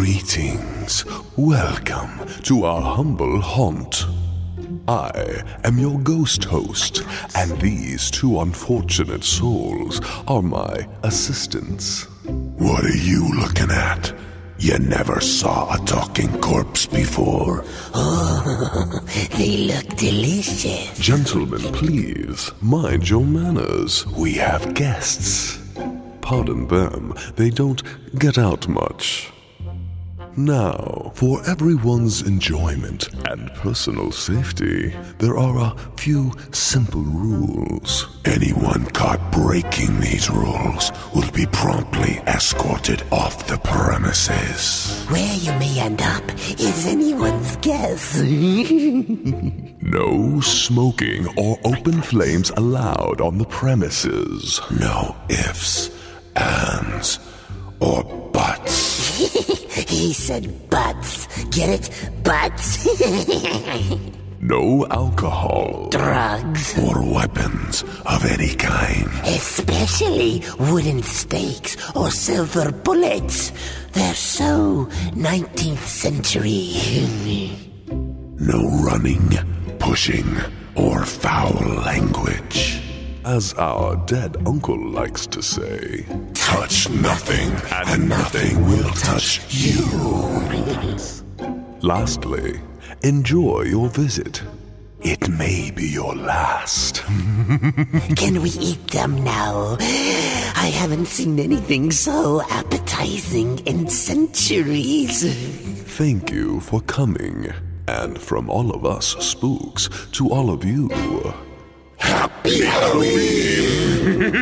Greetings. Welcome to our humble haunt. I am your ghost host, and these two unfortunate souls are my assistants. What are you looking at? You never saw a talking corpse before. Oh, they look delicious. Gentlemen, please, mind your manners. We have guests. Pardon them, they don't get out much. Now, for everyone's enjoyment and personal safety, there are a few simple rules. Anyone caught breaking these rules will be promptly escorted off the premises. Where you may end up is anyone's guess. No smoking or open flames allowed on the premises. No ifs, ands, or buts. He said butts. Get it? Butts. No alcohol, Drugs. or weapons of any kind. Especially wooden stakes or silver bullets. They're so 19th century. No running, pushing, or foul language. As our dead uncle likes to say, touch nothing, and nothing will touch you. Lastly, enjoy your visit. It may be your last. Can we eat them now? I haven't seen anything so appetizing in centuries. Thank you for coming. And from all of us spooks to all of you, Happy Halloween!